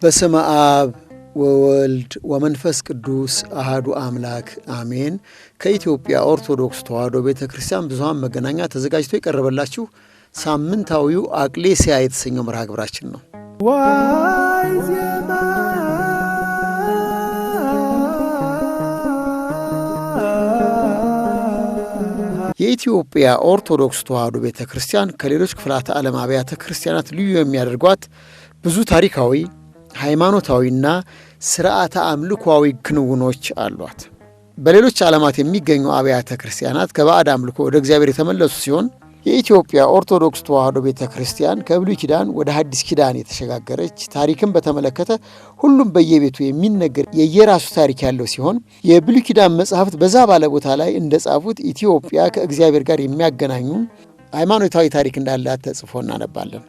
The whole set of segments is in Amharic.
በስመ አብ ወወልድ ወመንፈስ ቅዱስ አሃዱ አምላክ አሜን። ከኢትዮጵያ ኦርቶዶክስ ተዋሕዶ ቤተክርስቲያን ብዙኃን መገናኛ ተዘጋጅቶ የቀረበላችሁ ሳምንታዊው አቅሌስያ የተሰኘው መርሃ ግብራችን ነው። የኢትዮጵያ ኦርቶዶክስ ተዋሕዶ ቤተክርስቲያን ከሌሎች ክፍላተ ዓለም አብያተ ክርስቲያናት ልዩ የሚያደርጓት ብዙ ታሪካዊ ሃይማኖታዊና ስርዓተ አምልኮዊ ክንውኖች አሏት። በሌሎች ዓለማት የሚገኙ አብያተ ክርስቲያናት ከባዕድ አምልኮ ወደ እግዚአብሔር የተመለሱ ሲሆን የኢትዮጵያ ኦርቶዶክስ ተዋሕዶ ቤተክርስቲያን ከብሉይ ኪዳን ወደ ሐዲስ ኪዳን የተሸጋገረች፣ ታሪክን በተመለከተ ሁሉም በየቤቱ የሚነገር የየራሱ ታሪክ ያለው ሲሆን የብሉይ ኪዳን መጻሕፍት በዛ ባለ ቦታ ላይ እንደጻፉት ኢትዮጵያ ከእግዚአብሔር ጋር የሚያገናኙ ሃይማኖታዊ ታሪክ እንዳላት ተጽፎ እናነባለን።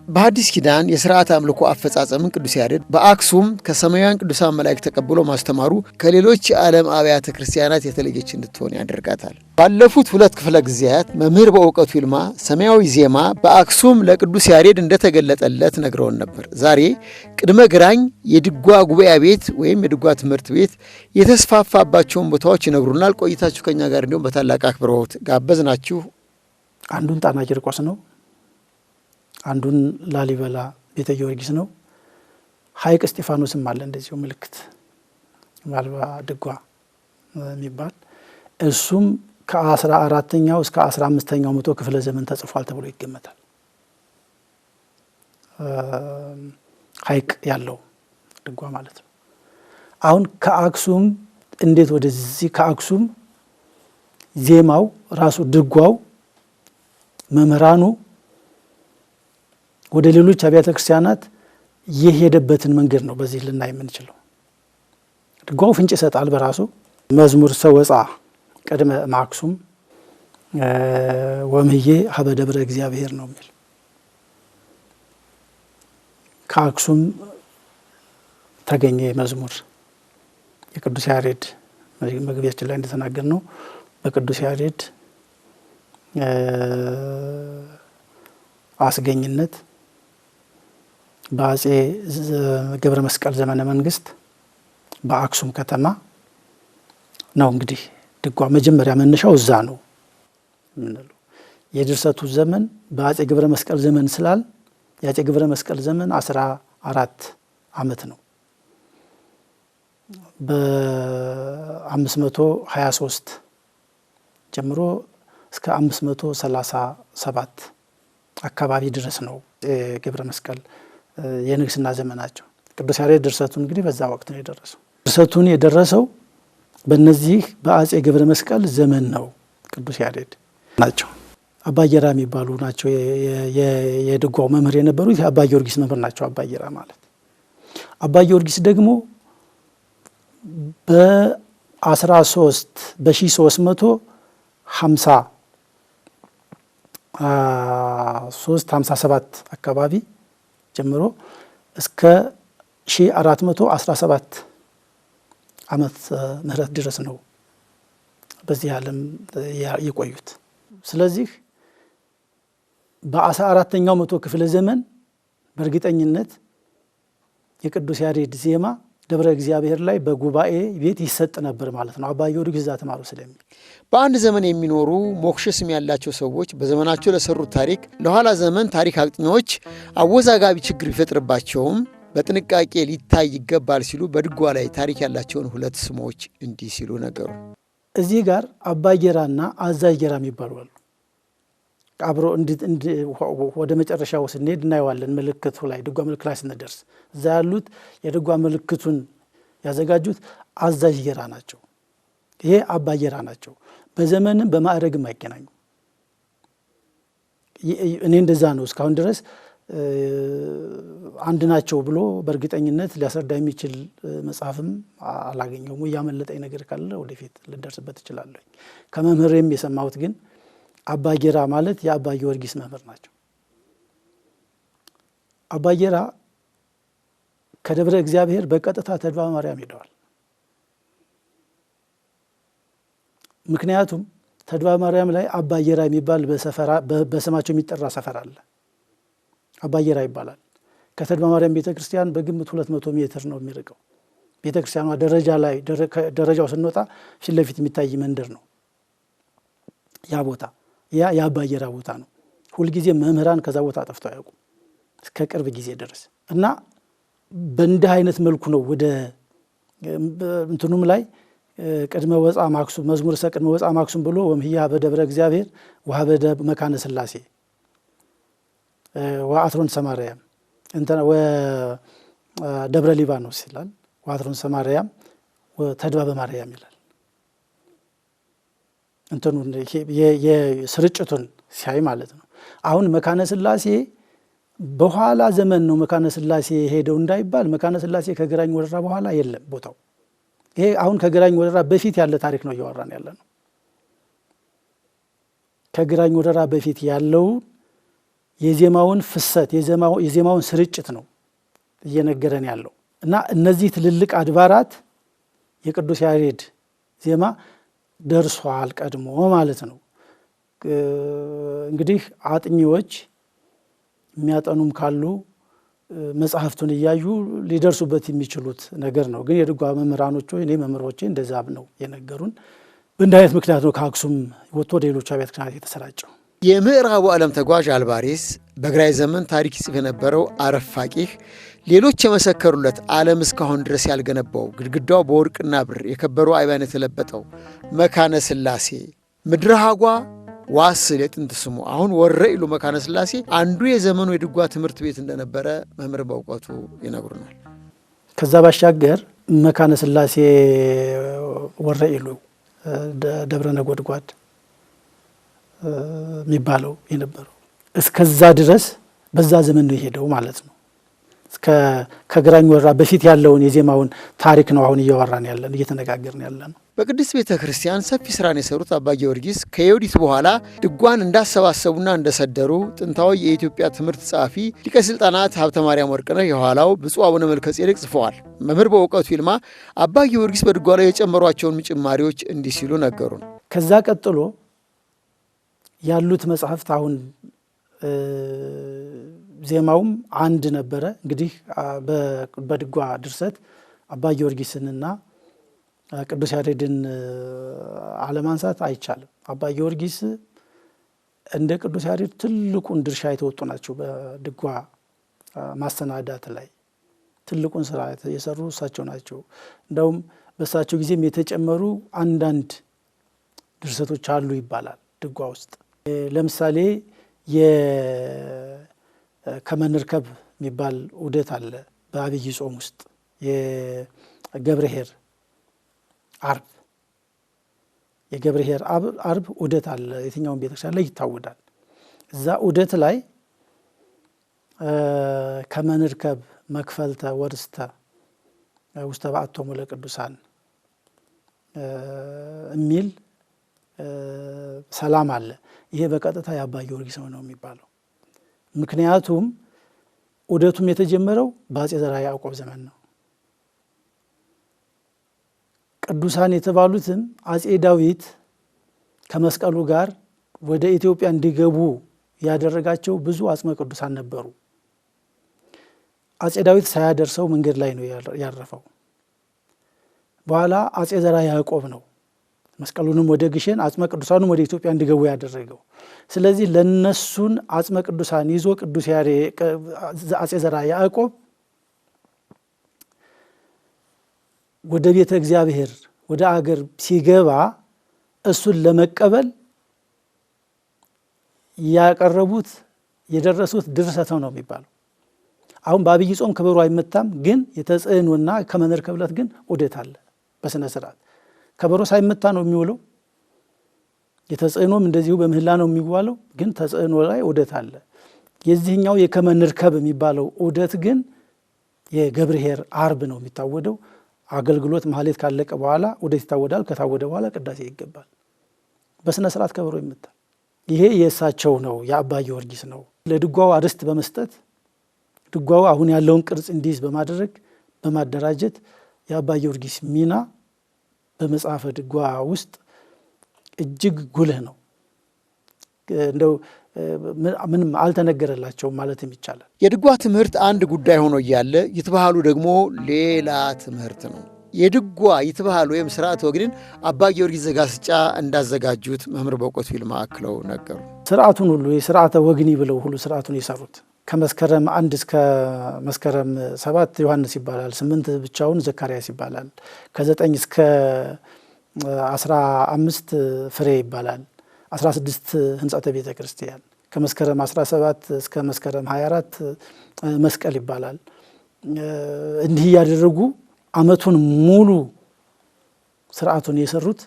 በሐዲስ ኪዳን የሥርዓተ አምልኮ አፈጻጸምን ቅዱስ ያሬድ በአክሱም ከሰማያውያን ቅዱሳን መላእክት ተቀብሎ ማስተማሩ ከሌሎች የዓለም አብያተ ክርስቲያናት የተለየች እንድትሆን ያደርጋታል። ባለፉት 2 ክፍለ ጊዜያት መምህር በእውቀቱ ይልማ ሰማያዊ ዜማ በአክሱም ለቅዱስ ያሬድ እንደተገለጠለት ነግረውን ነበር። ዛሬ ቅድመ ግራኝ የድጓ ጉባኤ ቤት ወይም የድጓ ትምህርት ቤት የተስፋፋባቸውን ቦታዎች ይነግሩናል። ቆይታችሁ ከኛ ጋር እንዲሁም በታላቅ አክብሮት ጋበዝናችሁ። አንዱን ጣና ቂርቆስ ነው። አንዱን ላሊበላ ቤተ ጊዮርጊስ ነው። ሐይቅ እስጢፋኖስም አለ እንደዚሁ ምልክት ማልባ ድጓ የሚባል እሱም ከ14ኛው እስከ 15ኛው መቶ ክፍለ ዘመን ተጽፏል ተብሎ ይገመታል። ሐይቅ ያለው ድጓ ማለት ነው። አሁን ከአክሱም እንዴት ወደዚህ ከአክሱም ዜማው ራሱ ድጓው መምህራኑ ወደ ሌሎች አብያተ ክርስቲያናት የሄደበትን መንገድ ነው በዚህ ልናይ የምንችለው። ድጓው ፍንጭ ይሰጣል በራሱ መዝሙር ሰወፃ ቀድመ ማክሱም ወምህዬ ሀበ ደብረ እግዚአብሔር ነው የሚል ከአክሱም ተገኘ መዝሙር የቅዱስ ያሬድ መግቢያችን ላይ እንደተናገር ነው። በቅዱስ ያሬድ አስገኝነት በአጼ ገብረ መስቀል ዘመነ መንግስት በአክሱም ከተማ ነው። እንግዲህ ድጓ መጀመሪያ መነሻው እዛ ነው የምንለው። የድርሰቱ ዘመን በአጼ ገብረ መስቀል ዘመን ስላል የአጼ ገብረ መስቀል ዘመን 14 ዓመት ነው። በ523 ጀምሮ እስከ 537 አካባቢ ድረስ ነው ገብረ መስቀል የንግስና ዘመናቸው። ቅዱስ ያሬድ ድርሰቱን እንግዲህ በዛ ወቅት ነው የደረሰው። ድርሰቱን የደረሰው በእነዚህ በአጼ ገብረ መስቀል ዘመን ነው። ቅዱስ ያሬድ ናቸው። አባ ጌራ የሚባሉ ናቸው የድጓው መምህር የነበሩት። የአባ ጊዮርጊስ መምህር ናቸው አባ ጌራ ማለት። አባ ጊዮርጊስ ደግሞ በ1357 አካባቢ ጀምሮ እስከ 1417 ዓመተ ምህረት ድረስ ነው በዚህ ዓለም የቆዩት። ስለዚህ በ14ኛው መቶ ክፍለ ዘመን በእርግጠኝነት የቅዱስ ያሬድ ዜማ ደብረ እግዚአብሔር ላይ በጉባኤ ቤት ይሰጥ ነበር ማለት ነው። አባ ጊዮርጊስ እዛ ተማሩ ስለሚል በአንድ ዘመን የሚኖሩ ሞክሸ ስም ያላቸው ሰዎች በዘመናቸው ለሰሩት ታሪክ ለኋላ ዘመን ታሪክ አጥኚዎች አወዛጋቢ ችግር ቢፈጥርባቸውም በጥንቃቄ ሊታይ ይገባል ሲሉ በድጓ ላይ ታሪክ ያላቸውን 2 ስሞች እንዲህ ሲሉ ነገሩ። እዚህ ጋር አባ ጌራና አዛዥ ጌራ የሚባሉ አሉ። አብሮ ወደ መጨረሻው ስንሄድ እናየዋለን። ምልክቱ ላይ ድጓ ምልክት ላይ ስንደርስ እዛ ያሉት የድጓ ምልክቱን ያዘጋጁት አዛዥ ጌራ ናቸው። ይሄ አባ ጌራ ናቸው። በዘመንም በማዕረግም አይገናኙ። እኔ እንደዛ ነው እስካሁን ድረስ አንድ ናቸው ብሎ በእርግጠኝነት ሊያስረዳ የሚችል መጽሐፍም አላገኘሁም። ያመለጠኝ ነገር ካለ ወደፊት ልደርስበት እችላለሁ። ከመምህሬም የሰማሁት ግን አባ ጌራ ማለት የአባ ጊዮርጊስ መምህር ናቸው። አባ ጌራ ከደብረ እግዚአብሔር በቀጥታ ተድባ ማርያም ሄደዋል። ምክንያቱም ተድባ ማርያም ላይ አባ ጌራ የሚባል በስማቸው የሚጠራ ሰፈር አለ። አባ ጌራ ይባላል። ከተድባ ማርያም ቤተክርስቲያን በግምት 200 ሜትር ነው የሚርቀው። ቤተክርስቲያኗ ደረጃው ስንወጣ ፊት ለፊት የሚታይ መንደር ነው ያ ቦታ። ያ የአባ ጌራ ቦታ ነው። ሁልጊዜ መምህራን ከዛ ቦታ ጠፍተው አያውቁም እስከ ቅርብ ጊዜ ድረስ እና በእንዲህ አይነት መልኩ ነው ወደ እንትኑም ላይ ቅድመ ወፃ ማክሱም መዝሙር ቅድመ ወፃ ማክሱም ብሎ ወምህያ በደብረ እግዚአብሔር ወሀበደ መካነ ሥላሴ ወአትሮን ሰማርያም እንተና ወደብረ ሊባኖስ ይላል። ወአትሮን ሰማርያም ወተድባ በማርያም ይላል። እንትኑ የስርጭቱን ሲያይ ማለት ነው። አሁን መካነ ሥላሴ በኋላ ዘመን ነው መካነ ሥላሴ ሄደው እንዳይባል መካነ ሥላሴ ከግራኝ ወረራ በኋላ የለም ቦታው። ይሄ አሁን ከግራኝ ወረራ በፊት ያለ ታሪክ ነው እያወራን ያለ ነው። ከግራኝ ወረራ በፊት ያለው የዜማውን ፍሰት የዜማውን ስርጭት ነው እየነገረን ያለው እና እነዚህ ትልልቅ አድባራት የቅዱስ ያሬድ ዜማ ደርሷል ቀድሞ ማለት ነው። እንግዲህ አጥኚዎች የሚያጠኑም ካሉ መጽሐፍቱን እያዩ ሊደርሱበት የሚችሉት ነገር ነው። ግን የድጓ መምህራኖች እኔ መምህሮቼ እንደዛ ነው የነገሩን። በእንዲህ አይነት ምክንያት ነው ከአክሱም ወጥቶ ወደ ሌሎች አብያተ ክርስቲያናት የተሰራጨው። የምዕራቡ ዓለም ተጓዥ አልባሬስ በግራኝ ዘመን ታሪክ ይጽፍ የነበረው አረፍ ፋቂህ ሌሎች የመሰከሩለት ዓለም እስካሁን ድረስ ያልገነባው ግድግዳው በወርቅና ብር የከበሩ አይባን የተለበጠው መካነ ሥላሴ ምድረ ሀጓ ዋስል የጥንት ስሙ አሁን ወረኢሉ መካነ ሥላሴ አንዱ የዘመኑ የድጓ ትምህርት ቤት እንደነበረ መምህር በእውቀቱ ይነግሩናል። ከዛ ባሻገር መካነ ሥላሴ ወረኢሉ ደብረ ነጎድጓድ የሚባለው የነበረው እስከዛ ድረስ በዛ ዘመን ነው የሄደው ማለት ነው። ከግራኝ ወረራ በፊት ያለውን የዜማውን ታሪክ ነው አሁን እያወራን ያለን እየተነጋገርን ያለን። በቅድስት ቤተ ክርስቲያን ሰፊ ስራን የሰሩት አባ ጊዮርጊስ ከዮዲት በኋላ ድጓን እንዳሰባሰቡና እንደሰደሩ ጥንታዊ የኢትዮጵያ ትምህርት ጸሐፊ ሊቀ ሥልጣናት ሀብተ ማርያም ወርቅነህ የኋላው ብፁዕ አቡነ መልከጼዴቅ ጽፈዋል። መምህር በእውቀቱ ይልማ አባ ጊዮርጊስ በድጓ ላይ የጨመሯቸውን ጭማሪዎች እንዲህ ሲሉ ነገሩን። ከዛ ቀጥሎ ያሉት መጽሐፍት አሁን ዜማውም አንድ ነበረ። እንግዲህ በድጓ ድርሰት አባ ጊዮርጊስንና ቅዱስ ያሬድን አለማንሳት አይቻልም። አባ ጊዮርጊስ እንደ ቅዱስ ያሬድ ትልቁን ድርሻ የተወጡ ናቸው። በድጓ ማሰናዳት ላይ ትልቁን ስራ የሰሩ እሳቸው ናቸው። እንደውም በእሳቸው ጊዜም የተጨመሩ አንዳንድ ድርሰቶች አሉ ይባላል ድጓ ውስጥ። ለምሳሌ ከመንርከብ የሚባል ዑደት አለ በአብይ ጾም ውስጥ የገብርኄር አርብ የገብርኄር አርብ ዑደት አለ። የትኛውን ቤተክርስቲያን ላይ ይታወዳል። እዛ ዑደት ላይ ከመንርከብ መክፈልተ ወርስተ ውስተ በአቶሙ ለቅዱሳን የሚል ሰላም አለ። ይሄ በቀጥታ የአባ ጊዮርጊስ ነው የሚባለው። ምክንያቱም ዑደቱም የተጀመረው በአጼ ዘርዓ ያዕቆብ ዘመን ነው። ቅዱሳን የተባሉትም አጼ ዳዊት ከመስቀሉ ጋር ወደ ኢትዮጵያ እንዲገቡ ያደረጋቸው ብዙ አጽመ ቅዱሳን ነበሩ። አጼ ዳዊት ሳያደርሰው መንገድ ላይ ነው ያረፈው። በኋላ አጼ ዘርዓ ያዕቆብ ነው መስቀሉንም ወደ ግሸን አጽመ ቅዱሳኑም ወደ ኢትዮጵያ እንዲገቡ ያደረገው። ስለዚህ ለነሱን አጽመ ቅዱሳን ይዞ ቅዱስ ያሬድ አጼ ዘርዓ ያዕቆብ ወደ ቤተ እግዚአብሔር ወደ አገር ሲገባ እሱን ለመቀበል ያቀረቡት የደረሱት ድርሰት ነው የሚባለው። አሁን በአብይ ጾም ከበሮ አይመታም፣ ግን የተጽዕኖና ከመንርከብ ዕለት ግን ዑደት አለ በስነ ስርዓት። ከበሮ ሳይመታ ነው የሚውለው። የተጽዕኖም እንደዚሁ በምህላ ነው የሚዋለው፣ ግን ተጽዕኖ ላይ ዑደት አለ። የዚህኛው የከመንርከብ የሚባለው ዑደት ግን የገብርኄር አርብ ነው የሚታወደው። አገልግሎት ማህሌት ካለቀ በኋላ ዑደት ይታወዳል። ከታወደ በኋላ ቅዳሴ ይገባል። በስነ ስርዓት ከበሮ ይመታል። ይሄ የእሳቸው ነው፣ የአባ ጊዮርጊስ ነው። ለድጓው አርስት በመስጠት ድጓው አሁን ያለውን ቅርጽ እንዲይዝ በማድረግ በማደራጀት የአባ ጊዮርጊስ ሚና በመጽሐፈ ድጓ ውስጥ እጅግ ጉልህ ነው። እንደው ምንም አልተነገረላቸውም ማለትም ይቻላል። የድጓ ትምህርት አንድ ጉዳይ ሆኖ እያለ ይትበሃሉ ደግሞ ሌላ ትምህርት ነው። የድጓ ይትበሃሉ ወይም ስርዓተ ወግድን አባ ጊዮርጊስ ዘጋስጫ እንዳዘጋጁት መምህር በእውቀቱ ይልማ አክለው ነገሩ። ስርዓቱን ሁሉ የስርዓተ ወግኒ ብለው ሁሉ ስርዓቱን የሰሩት ከመስከረም 1 እስከ መስከረም 7 ዮሐንስ ይባላል። 8 ብቻውን ዘካርያስ ይባላል። ከ9 እስከ 15 ፍሬ ይባላል። 16 ህንጻተ ቤተ ክርስቲያን፣ ከመስከረም 17 እስከ መስከረም 24 መስቀል ይባላል። እንዲህ ያደረጉ አመቱን ሙሉ ስርዓቱን የሰሩት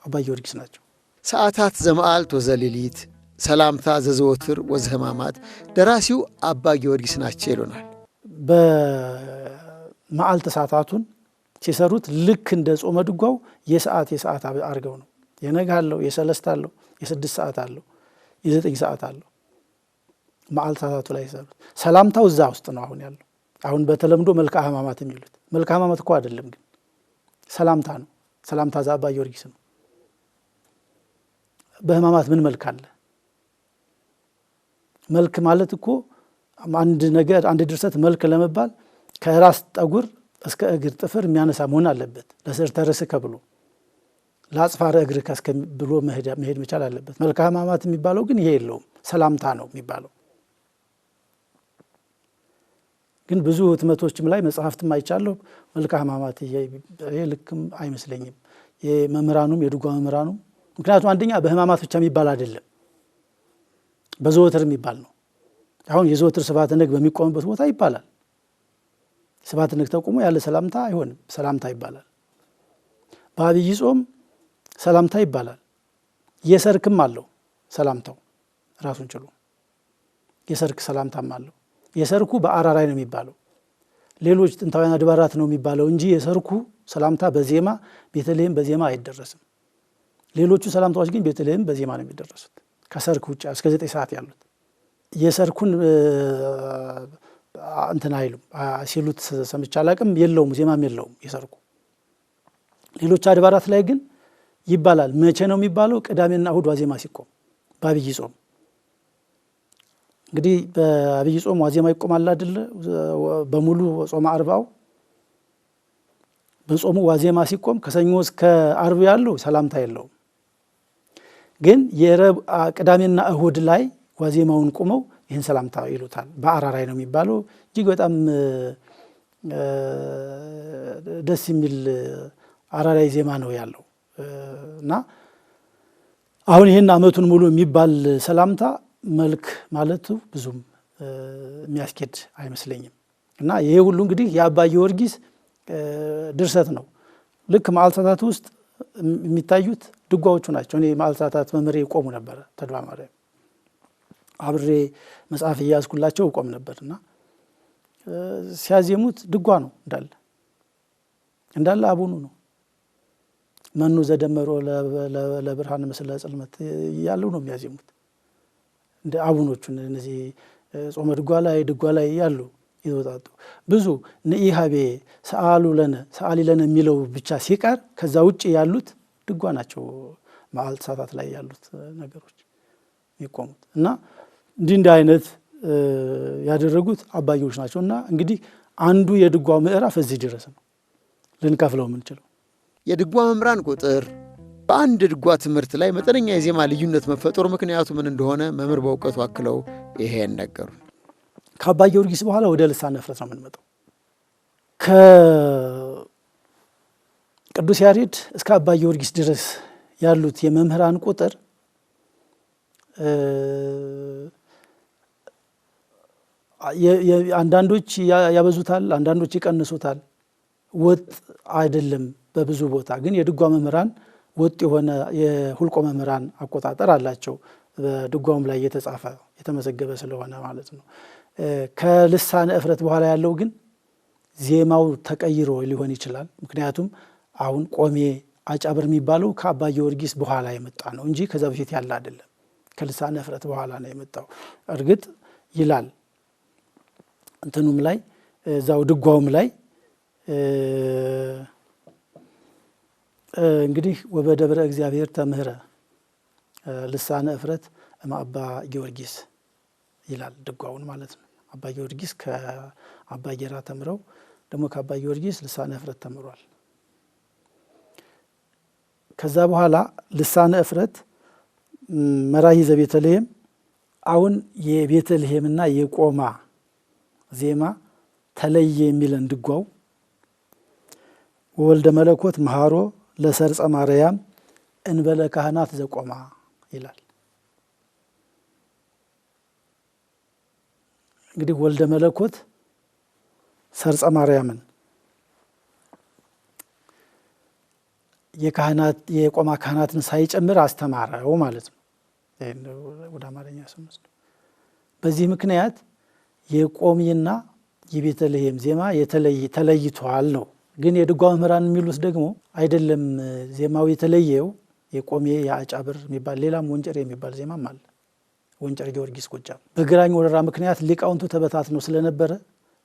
አባ ጊዮርጊስ ናቸው። ሰዓታት ዘመዓልት ወዘሌሊት፣ ሰላምታ ዘዘወትር ወዘህማማት ደራሲው አባ ጊዮርጊስ ናቸው ይሉናል። በመዓልት ሰዓታቱን ሲሰሩት ልክ እንደ ጾመ ድጓው የሰዓት አድርገው ነው። የነግ አለው፣ የሰለስት አለው፣ የ6 ሰዓት አለው፣ የ9 ሰዓት አለው። መዓልት ሰዓታቱ ላይ ይሰሩት። ሰላምታው እዛ ውስጥ ነው አሁን ያለው። አሁን በተለምዶ መልክአ ሕማማት የሚሉት መልክአ ሕማማት እኮ አይደለም፣ ግን ሰላምታ ነው። ሰላምታ ዘአባ ጊዮርጊስ ነው። በሕማማት ምን መልክ አለ? መልክ ማለት እኮ አንድ ነገር አንድ ድርሰት መልክ ለመባል ከራስ ጠጉር እስከ እግር ጥፍር የሚያነሳ መሆን አለበት። ለስርተ ርእስከ ብሎ ለአጽፋረ እግርከ ብሎ መሄድ መቻል አለበት። መልክአ ሕማማት የሚባለው ግን ይሄ የለውም፣ ሰላምታ ነው የሚባለው። ግን ብዙ ህትመቶችም ላይ መጽሐፍትም አይቻለሁ መልክአ ሕማማት ይሄ ልክም አይመስለኝም። የመምህራኑም የድጓ መምህራኑም ምክንያቱም አንደኛ በሕማማት ብቻ የሚባል አይደለም፣ በዘወትር የሚባል ነው። አሁን የዘወትር ስብሐተ ነግ በሚቆምበት ቦታ ይባላል። ስብሐተ ነግ ተቆሞ ያለ ሰላምታ አይሆንም፣ ሰላምታ ይባላል። በአብይ ጾም ሰላምታ ይባላል። የሰርክም አለው ሰላምታው ራሱን ችሎ የሰርክ ሰላምታም አለው። የሰርኩ በአራራይ ነው የሚባለው፣ ሌሎች ጥንታውያን አድባራት ነው የሚባለው እንጂ የሰርኩ ሰላምታ በዜማ ቤተልሔም በዜማ አይደረስም። ሌሎቹ ሰላምታዎች ግን ቤተልሔም በዜማ ነው የሚደረሱት። ከሰርክ ውጭ እስከ 9 ሰዓት ያሉት የሰርኩን እንትን አይሉም ሲሉት ሰምቼ አላቅም። የለውም፣ ዜማም የለውም የሰርኩ። ሌሎች አድባራት ላይ ግን ይባላል። መቼ ነው የሚባለው? ቅዳሜና እሁድ ዋዜማ ሲቆም በአብይ ጾም። እንግዲህ በአብይ ጾም ዋዜማ ይቆማል አይደለ? በሙሉ ጾመ አርባው በጾሙ ዋዜማ ሲቆም ከሰኞ እስከ አርብ ያለው ሰላምታ የለውም። ግን ቅዳሜና እሁድ ላይ ዋዜማውን ቆመው ይህን ሰላምታ ይሉታል። በአራራይ ነው የሚባለው። እጅግ በጣም ደስ የሚል አራራይ ዜማ ነው ያለው እና አሁን ይህን አመቱን ሙሉ የሚባል ሰላምታ መልክ ማለቱ ብዙም የሚያስኬድ አይመስለኝም። እና ይሄ ሁሉ እንግዲህ የአባ ጊዮርጊስ ድርሰት ነው። ልክ መዓልተ ሰዓታት ውስጥ የሚታዩት ድጓዎቹ ናቸው። እኔ መዓልተ ሰዓታት መምህሬ ይቆሙ ነበረ ተድባ ማርያም፣ አብሬ መጽሐፍ እያዝኩላቸው እቆም ነበርና ሲያዜሙት ድጓ ነው እንዳለ አቡኑ ነው። መኑ ዘደመሮ ለብርሃን ምስለ ጽልመት ያለው ነው የሚያዜሙት። እንደ አቡኖቹን እነዚህ ጾመ ድጓ ላይ ያሉ ይወጣጡ ብዙ ንኢሃቤ ሰአሉ ለነ ሰአሊ ለነ የሚለው ብቻ ሲቀር ከዛ ውጭ ያሉት ድጓ ናቸው። መዓልተ ሰዓታት ላይ ያሉት ነገሮች የሚቆሙት እና እንዲህ አይነት ያደረጉት አባ ጊዮርጊስ ናቸው። እና እንግዲህ አንዱ የድጓው ምዕራፍ እዚህ ድረስ ነው ልንከፍለው የምንችለው። የድጓ መምህራን ቁጥር በአንድ ድጓ ትምህርት ላይ መጠነኛ የዜማ ልዩነት መፈጠሩ ምክንያቱ ምን እንደሆነ መምህር በእውቀቱ አክለው ይሄን ነገሩ። ከአባ ጊዮርጊስ በኋላ ወደ ልሳነ ዕፍረት ነው የምንመጣው። ከቅዱስ ያሬድ እስከ አባ ጊዮርጊስ ድረስ ያሉት የመምህራን ቁጥር አንዳንዶች ያበዙታል፣ አንዳንዶች ይቀንሱታል። ወጥ አይደለም በብዙ ቦታ። ግን የድጓ መምህራን ወጥ የሆነ የሁልቆ መምህራን አቆጣጠር አላቸው። በድጓውም ላይ የተጻፈ የተመዘገበ ስለሆነ ማለት ነው። ከልሳነ ዕፍረት በኋላ ያለው ግን ዜማው ተቀይሮ ሊሆን ይችላል። ምክንያቱም አሁን ቆሜ አጫብር የሚባለው ከአባ ጊዮርጊስ በኋላ የመጣ ነው እንጂ ከዛ በፊት ያለ አይደለም። ከልሳነ ዕፍረት በኋላ ነው የመጣው። እርግጥ ይላል እንትኑም ላይ እዛው ድጓውም ላይ እንግዲህ ወበደብረ እግዚአብሔር ተምህረ ልሳነ ዕፍረት አባ ጊዮርጊስ ይላል ድጓውን ማለት ነው። አባ ጊዮርጊስ ከአባ ጌራ ተምረው ደግሞ ከአባ ጊዮርጊስ ልሳነ እፍረት ተምሯል። ከዛ በኋላ ልሳነ እፍረት መራሂ ዘቤተልሔም አሁን የቤተልሔምና የቆማ ዜማ ተለየ የሚለን ድጓው ወልደ መለኮት መሃሮ ለሰርጸ ማርያም እንበለ ካህናት ዘቆማ ይላል። እንግዲህ ወልደ መለኮት ሰርጸ ማርያምን የቆማ ካህናትን ሳይጨምር አስተማረው ማለት ነው ወደ አማርኛ ስንወስድ። በዚህ ምክንያት የቆሚና የቤተልሔም ዜማ ተለይቷል ነው። ግን የድጓ መምህራን የሚሉት ደግሞ አይደለም፣ ዜማው የተለየው የቆሜ የአጫብር የሚባል ሌላም ወንጨር የሚባል ዜማም አለ። ወንጨር ጊዮርጊስ ጎጃም በግራኝ ወረራ ምክንያት ሊቃውንቱ ተበታትነው ስለነበረ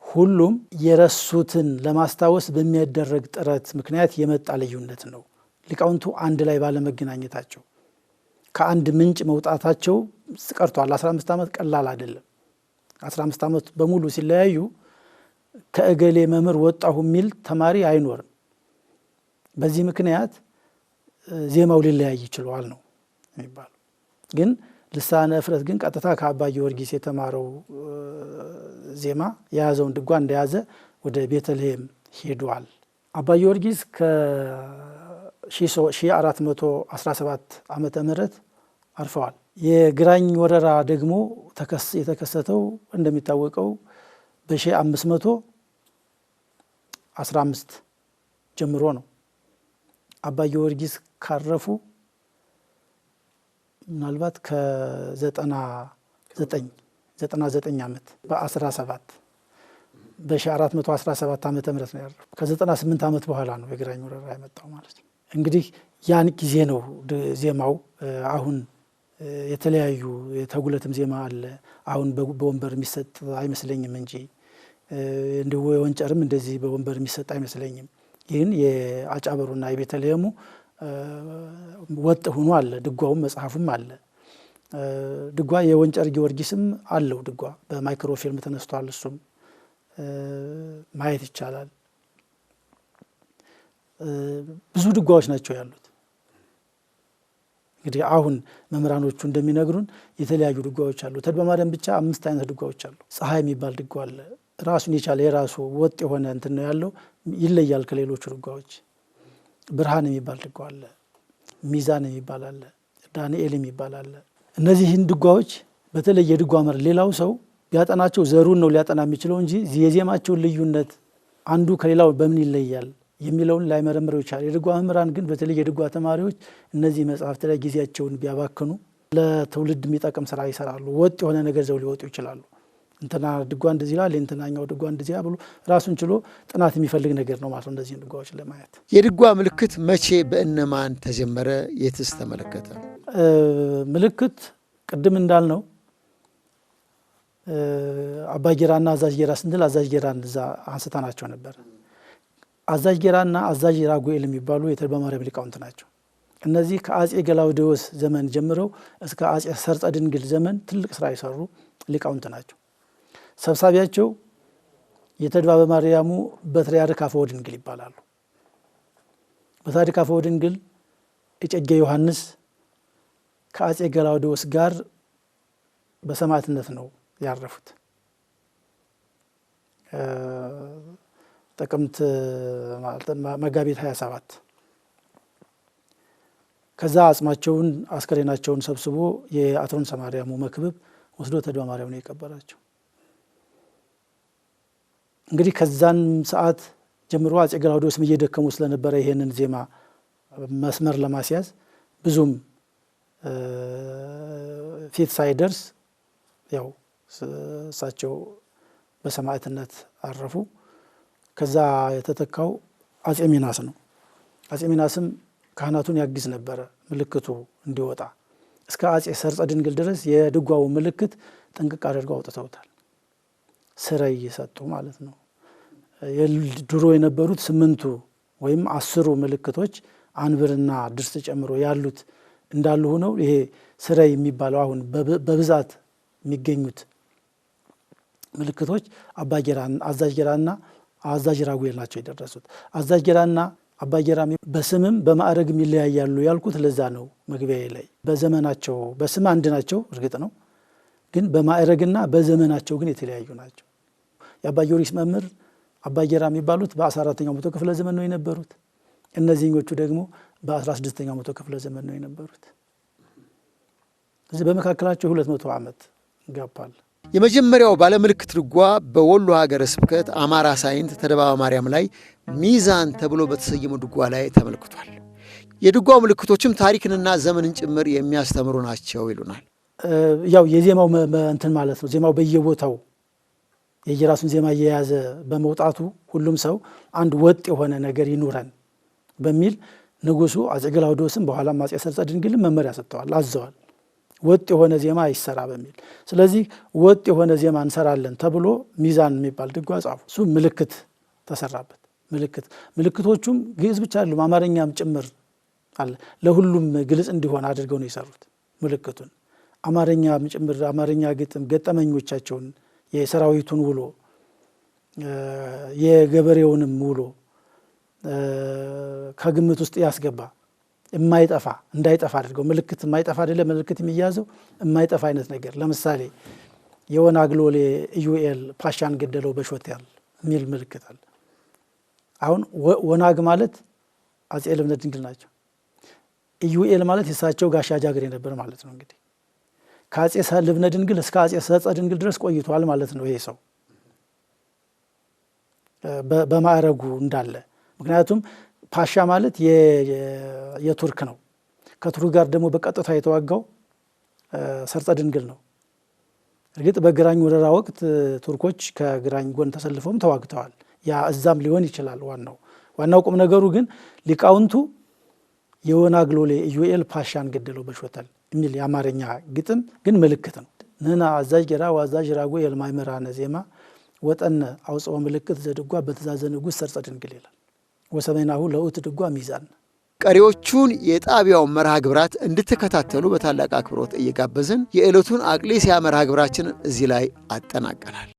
ሁሉም የረሱትን ለማስታወስ በሚያደረግ ጥረት ምክንያት የመጣ ልዩነት ነው። ሊቃውንቱ አንድ ላይ ባለመገናኘታቸው ከአንድ ምንጭ መውጣታቸው ቀርቷል። 15 ዓመት ቀላል አይደለም። 15 ዓመት በሙሉ ሲለያዩ ከእገሌ መምህር ወጣሁ የሚል ተማሪ አይኖርም። በዚህ ምክንያት ዜማው ሊለያይ ይችላል ነው የሚባለው። ግን ልሳነ እፍረት ግን ቀጥታ ከአባ ጊዮርጊስ የተማረው ዜማ የያዘውን ድጓ እንደያዘ ወደ ቤተልሔም ሄዷል። አባ ጊዮርጊስ ከ1417 ዓመተ ምህረት አርፈዋል። የግራኝ ወረራ ደግሞ የተከሰተው እንደሚታወቀው በ1515 ጀምሮ ነው። አባ ጊዮርጊስ ካረፉ ምናልባት ከ99 ዓመት በ1417 ዓመተ ምህረት ነው ያረፉ። ከ98 ዓመት በኋላ ነው የግራኝ ወረራ የመጣው ማለት ነው። እንግዲህ ያን ጊዜ ነው ዜማው። አሁን የተለያዩ የተጉለትም ዜማ አለ። አሁን በወንበር የሚሰጥ አይመስለኝም እንጂ እንደው የወንጨርም እንደዚህ በወንበር የሚሰጥ አይመስለኝም። ይህን የአጫበሩና የቤተልሔሙ ወጥ ሆኖ አለ። ድጓውም መጽሐፉም አለ። ድጓ የወንጨር ጊዮርጊስም አለው። ድጓ በማይክሮፊልም ተነስቷል። እሱም ማየት ይቻላል። ብዙ ድጓዎች ናቸው ያሉት። እንግዲህ አሁን መምህራኖቹ እንደሚነግሩን የተለያዩ ድጓዎች አሉ። ተድባ ማርያም ብቻ 5 አይነት ድጓዎች አሉ። ፀሐይ የሚባል ድጓ አለ። ራሱን የቻለ የራሱ ወጥ የሆነ እንትን ነው ያለው፣ ይለያል ከሌሎቹ ድጓዎች። ብርሃን የሚባል ድጓ አለ። ሚዛን የሚባል አለ። ዳንኤል የሚባል አለ። እነዚህን ድጓዎች በተለይ የድጓ መር ሌላው ሰው ቢያጠናቸው ዘሩን ነው ሊያጠና የሚችለው እንጂ የዜማቸውን ልዩነት አንዱ ከሌላው በምን ይለያል የሚለውን ላይመረምረው ይችላል። የድጓ መምህራን ግን በተለይ የድጓ ተማሪዎች እነዚህ መጽሐፍት ላይ ጊዜያቸውን ቢያባክኑ ለትውልድ የሚጠቅም ስራ ይሰራሉ። ወጥ የሆነ ነገር ዘው ሊወጡ ይችላሉ። እንትና ድጓ እንደዚህ ይላል፣ እንትናኛው ድጓ እንደዚህ ብሎ ራሱን ችሎ ጥናት የሚፈልግ ነገር ነው ማለት ነው። እንደዚህ ድጓዎች ለማየት የድጓ ምልክት መቼ በእነማን ተጀመረ? የትስ ተመለከተ? ምልክት ቅድም እንዳልነው አባ ጌራና አዛዥ ጌራ ስንል አዛዥ ጌራን እዛ አንስተናቸው ነበር። አዛዥ ጌራና አዛዥ ራጉኤል የሚባሉ የተድባ ማርያም ሊቃውንት ናቸው። እነዚህ ከአጼ ገላውዴዎስ ዘመን ጀምረው እስከ አጼ ሰርጸ ድንግል ዘመን ትልቅ ስራ የሰሩ ሊቃውንት ናቸው። ሰብሳቢያቸው የተድባ ማርያሙ በትርያርክ አፈወ ድንግል ይባላሉ። በትርያርክ አፈወ ድንግል እጨጌ ዮሐንስ ከአጼ ገላውዴዎስ ጋር በሰማዕትነት ነው ያረፉት። ጥቅምት መጋቢት 27 ከዛ አጽማቸውን አስከሬናቸውን ሰብስቦ የአትሮንሰ ማርያሙ መክብብ ወስዶ ተድባ ማርያም ነው የቀበራቸው። እንግዲህ ከዛን ሰዓት ጀምሮ አጼ ገላውዴዎስም እየደከሙ ስለነበረ ይሄንን ዜማ መስመር ለማስያዝ ብዙም ፊት ሳይደርስ ያው እሳቸው በሰማዕትነት አረፉ። ከዛ የተተካው አጼ ሚናስ ነው። አጼ ሚናስም ካህናቱን ያግዝ ነበረ ምልክቱ እንዲወጣ። እስከ አጼ ሰርጸ ድንግል ድረስ የድጓው ምልክት ጥንቅቅ አድርገው አውጥተውታል። ስራይ እየሰጡ ማለት ነው። ድሮ የነበሩት 8 ወይም 10 ምልክቶች አንብርና ድርስ ጨምሮ ያሉት እንዳሉ ሆነው ይሄ ስራይ የሚባለው አሁን በብዛት የሚገኙት ምልክቶች አባጌራን አዛዥጌራና አዛዥ ራጉኤል ናቸው የደረሱት። አዛዥጌራና አባጌራ በስምም በማዕረግም ይለያያሉ ያልኩት ለዛ ነው። መግቢያዬ ላይ በዘመናቸው በስም አንድ ናቸው እርግጥ ነው፣ ግን በማዕረግና በዘመናቸው ግን የተለያዩ ናቸው። የአባ ጊዮርጊስ መምህር አባጌራ የሚባሉት በ14ኛው መቶ ክፍለ ዘመን ነው የነበሩት። እነዚህኞቹ ደግሞ በ16ኛው መቶ ክፍለ ዘመን ነው የነበሩት። እዚህ በመካከላቸው 200 ዓመት ጋባል። የመጀመሪያው ባለምልክት ድጓ በወሎ ሀገረ ስብከት አማራ ሳይንት ተደባባ ማርያም ላይ ሚዛን ተብሎ በተሰየመው ድጓ ላይ ተመልክቷል። የድጓው ምልክቶችም ታሪክንና ዘመንን ጭምር የሚያስተምሩ ናቸው ይሉናል። ያው የዜማው እንትን ማለት ነው። ዜማው በየቦታው የየራሱን ዜማ እየያዘ በመውጣቱ ሁሉም ሰው አንድ ወጥ የሆነ ነገር ይኑረን በሚል ንጉሱ አፄ ገላውዴዎስም በኋላም አፄ ሰርፀ ድንግልም መመሪያ ሰጥተዋል፣ አዘዋል። ወጥ የሆነ ዜማ ይሰራ በሚል ስለዚህ ወጥ የሆነ ዜማ እንሰራለን ተብሎ ሚዛን የሚባል ድጓ ጻፉ። እሱ ምልክት ተሰራበት። ምልክቶቹም ግዕዝ ብቻ አይደሉም አማርኛም ጭምር አለ። ለሁሉም ግልጽ እንዲሆን አድርገው ነው የሰሩት ምልክቱን። አማርኛም ጭምር አማርኛ ግጥም ገጠመኞቻቸውን የሰራዊቱን ውሎ የገበሬውንም ውሎ ከግምት ውስጥ ያስገባ የማይጠፋ እንዳይጠፋ አድርገው ምልክት የማይጠፋ አይደለም ምልክት የሚያዘው የማይጠፋ አይነት ነገር። ለምሳሌ የወናግ ሎሌ ኢዩኤል ፓሻን ገደለው በሾቴል የሚል ምልክት አለ። አሁን ወናግ ማለት አፄ ልብነ ድንግል ናቸው። ኢዩኤል ማለት የሳቸው ጋሻ ጃግሬ ነበር ማለት ነው። እንግዲህ ከአፄ ልብነ ድንግል እስከ አፄ ሰርፀ ድንግል ድረስ ቆይቷል ማለት ነው ይሄ ሰው በማዕረጉ እንዳለ። ምክንያቱም ፓሻ ማለት የቱርክ ነው። ከቱርክ ጋር ደግሞ በቀጥታ የተዋጋው ሰርፀ ድንግል ነው። እርግጥ በግራኝ ወረራ ወቅት ቱርኮች ከግራኝ ጎን ተሰልፈውም ተዋግተዋል። ያ እዛም ሊሆን ይችላል። ዋናው ቁም ነገሩ ግን ሊቃውንቱ የወናግ ሎሌ ኢዩኤል ፓሻን ገደለው በሾተል የሚል የአማርኛ ግጥም ግን ምልክት ነው። ንሕነ አዛዥጌራ ወአዛዥ ራጉኤል ማእምራነ ዜማ ወጠነ አውጽኦ ምልክት ዘድጓ በትእዛዘ ንጉሥ ሰርፀ ድንግል ይላል። ወሰሜናሁ ለውእቱ ድጓ ሚዛን። ቀሪዎቹን የጣቢያው መርሃ ግብራት እንድትከታተሉ በታላቅ አክብሮት እየጋበዝን የዕለቱን አቅሌስያ መርሃ ግብራችንን እዚህ ላይ አጠናቀናል።